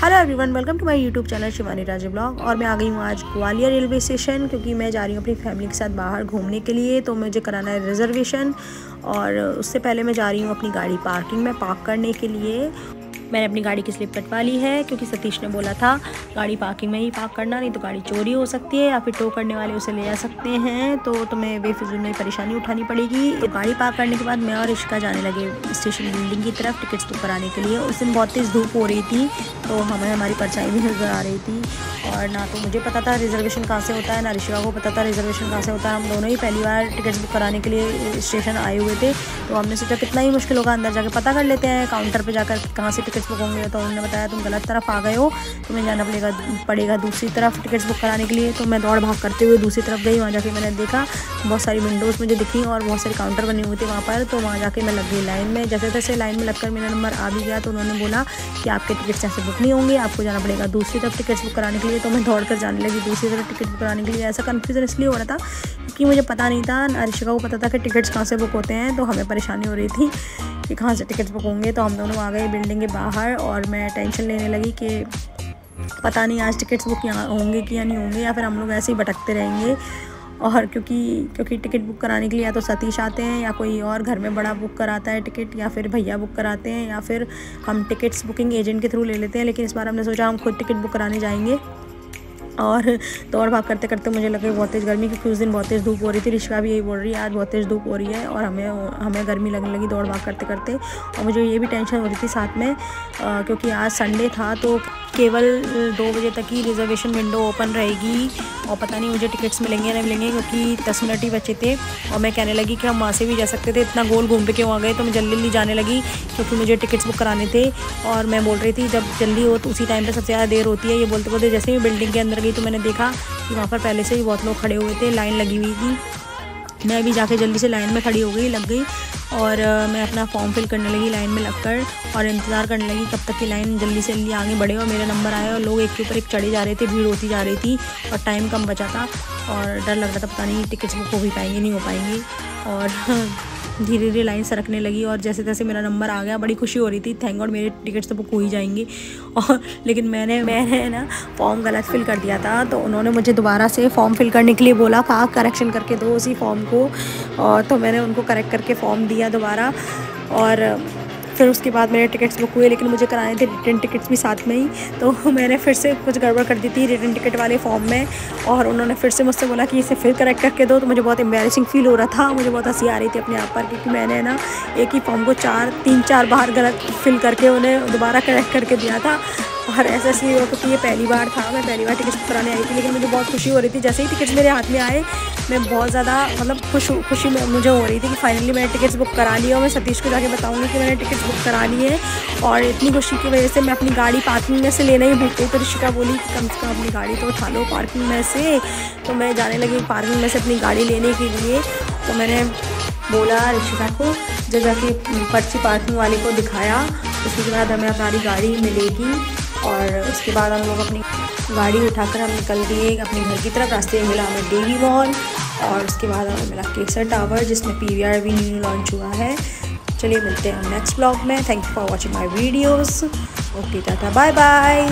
Hello everyone, welcome to my YouTube channel Shivani Raje blog. और मैं आ गई हूँ आज ग्वालियर रेलवे स्टेशन, क्योंकि मैं जा रही हूँ अपनी फैमिली के साथ बाहर घूमने के लिए। तो मुझे कराना है रिजर्वेशन, और उससे पहले मैं जा रही हूँ अपनी गाड़ी पार्किंग में पार्क करने के लिए। मैंने अपनी गाड़ी की स्लिप कटवा ली है, क्योंकि सतीश ने बोला था गाड़ी पार्किंग में ही पार्क करना, नहीं तो गाड़ी चोरी हो सकती है या फिर टो करने वाले उसे ले जा सकते हैं, तो तुम्हें बेफिजूल में परेशानी उठानी पड़ेगी। तो गाड़ी पार्क करने के बाद मैं और इश्का जाने लगे स्टेशन बिल्डिंग की तरफ टिकट्स बुक कराने के लिए। उस दिन बहुत तेज़ धूप हो रही थी, तो हमें हमारी परछाई भी नज़र आ रही थी, और ना तो मुझे पता था रिजर्वेशन कहाँ से होता है, ना ऋषिका को पता था रिजर्वेशन कहाँ से होता है। हम दोनों ही पहली बार टिकट्स बुक कराने के लिए स्टेशन आए हुए थे, तो हमने सोचा कितना ही मुश्किल होगा, अंदर जाकर पता कर लेते हैं काउंटर पे जाकर कहाँ से टिकट्स बुक होंगे। तो उन्होंने बताया तुम गलत तरफ आ गए हो, तुम्हें जाना पड़ेगा दूसरी तरफ टिकट्स बुक कराने के लिए। तो मैं दौड़ भाग करते हुए दूसरी तरफ गई। वहाँ जाके मैंने देखा बहुत सारी विंडोज़ मुझे दिखी और बहुत सारे काउंटर बने हुए थे वहाँ पर। तो वहाँ जाके मैं लग गई लाइन में। जैसे तैसे लाइन में लगकर मेरा नंबर आ भी गया, तो उन्होंने बोला कि आपके टिकट्स ऐसे बुक नहीं होंगे, आपको जाना पड़ेगा दूसरी तरफ टिकट्स बुक कराने के लिए। तो मैं दौड़ कर जाने लगी दूसरी तरफ टिकट बुक कराने के लिए। ऐसा कन्फ्यूज़न इसलिए हो रहा था क्योंकि मुझे पता नहीं था, ना ऋषिका को पता था कि टिकट्स कहाँ से बुक होते हैं, तो हमें परेशानी हो रही थी कि कहाँ से टिकट्स बुक होंगे। तो हम दोनों आ गए बिल्डिंग के बाहर, और मैं टेंशन लेने लगी कि पता नहीं आज टिकट्स बुक यहाँ होंगे कि या नहीं होंगे, या फिर हम लोग ऐसे ही भटकते रहेंगे। और क्योंकि टिकट बुक कराने के लिए या तो सतीश आते हैं, या कोई और घर में बड़ा बुक कराता है टिकट, या फिर भैया बुक कराते हैं, या फिर हम टिकट्स बुकिंग एजेंट के थ्रू ले लेते हैं। लेकिन इस बार हमने सोचा हम खुद टिकट बुक कराने जाएंगे। और दौड़ भाग करते करते मुझे लगे बहुत तेज़ गर्मी, क्योंकि उस दिन बहुत तेज़ धूप हो रही थी। ऋषिका भी यही बोल रही है आज बहुत तेज़ धूप हो रही है, और हमें गर्मी लगने लगी दौड़ भाग करते करते। और मुझे ये भी टेंशन हो रही थी साथ में, क्योंकि आज संडे था, तो केवल 2 बजे तक ही रिजर्वेशन विंडो ओपन रहेगी, और पता नहीं मुझे टिकट्स मिलेंगे या नहीं मिलेंगे, क्योंकि 10 मिनट ही बचे थे। और मैं कहने लगी कि हम वहाँ से भी जा सकते थे, इतना गोल घूम पे क्यों आ गए। तो मैं जल्दी जाने लगी, क्योंकि मुझे टिकट्स बुक कराने थे। और मैं बोल रही थी जब जल्दी हो तो उसी टाइम पे सबसे ज़्यादा देर होती है। ये बोलते बोलते जैसे ही बिल्डिंग के अंदर गई, तो मैंने देखा कि वहाँ पर पहले से ही बहुत लोग खड़े हुए थे, लाइन लगी हुई थी। मैं भी जाके जल्दी से लाइन में खड़ी हो गई, लग गई, और मैं अपना फॉर्म फिल करने लगी लाइन में लगकर, और इंतज़ार करने लगी कब तक कि लाइन जल्दी से जल्दी आगे बढ़े और मेरा नंबर आया। और लोग एक के ऊपर एक चढ़े जा रहे थे, भीड़ होती जा रही थी, और टाइम कम बचा था, और डर लग रहा था पता नहीं टिकट्स बुक हो भी पाएंगे नहीं हो पाएंगी। और धीरे धीरे लाइन सरकने लगी, और जैसे तैसे मेरा नंबर आ गया। बड़ी खुशी हो रही थी, थैंक गॉड मेरे टिकट्स तो बुक हो ही जाएंगी। और लेकिन मैंने ना फॉर्म गलत फिल कर दिया था, तो उन्होंने मुझे दोबारा से फॉर्म फिल करने के लिए बोला, कहा करेक्शन करके दो उसी फॉर्म को। और तो मैंने उनको करेक्ट करके फॉर्म दिया दोबारा, और फिर उसके बाद मेरे टिकट्स बुक हुए। लेकिन मुझे कराने थे रिटर्न टिकट्स भी साथ में ही, तो मैंने फिर से कुछ गड़बड़ कर दी थी रिटर्न टिकट वाले फॉर्म में, और उन्होंने फिर से मुझसे बोला कि इसे फिर करेक्ट करके दो। तो मुझे बहुत एम्बैरेसिंग फील हो रहा था, मुझे बहुत हंसी आ रही थी अपने आप पर, क्योंकि मैंने ना एक ही फॉर्म को 3-4 बार गलत फिल करके उन्हें दोबारा करेक्ट करके दिया था। और ऐसा इसलिए हुआ क्योंकि ये पहली बार था, मैं पहली बार टिकट्स कराने आई थी। लेकिन मुझे बहुत खुशी हो रही थी, जैसे ही टिकट्स मेरे हाथ में आए मैं बहुत ज़्यादा खुशी मुझे हो रही थी कि फाइनली मैंने टिकट्स बुक करा ली। और मैं सतीश को जाके बताऊंगी कि मैंने टिकट्स बुक करा ली है। और इतनी खुशी की वजह से मैं अपनी गाड़ी पार्किंग में से लेना ही भूल गई। तो ऋषिका बोली कि कम से कम अपनी गाड़ी तो उठा लो पार्किंग में से। तो मैं जाने लगी पार्किंग में से अपनी गाड़ी लेने के लिए। तो मैंने बोला ऋषिका को, जब जाके पर्ची पार्किंग वाले को दिखाया, उसके बाद हमें हमारी गाड़ी मिलेगी। और उसके बाद हम लोग अपनी गाड़ी उठाकर हम निकल गए अपने घर की तरफ। रास्ते में मिला हमें देवी मॉल, और उसके बाद हमें मिला केसर टावर, जिसमें PVR भी न्यू लॉन्च हुआ है। चलिए मिलते हैं नेक्स्ट ब्लॉग में। Thank you for watching my videos. Okay, tata, bye bye.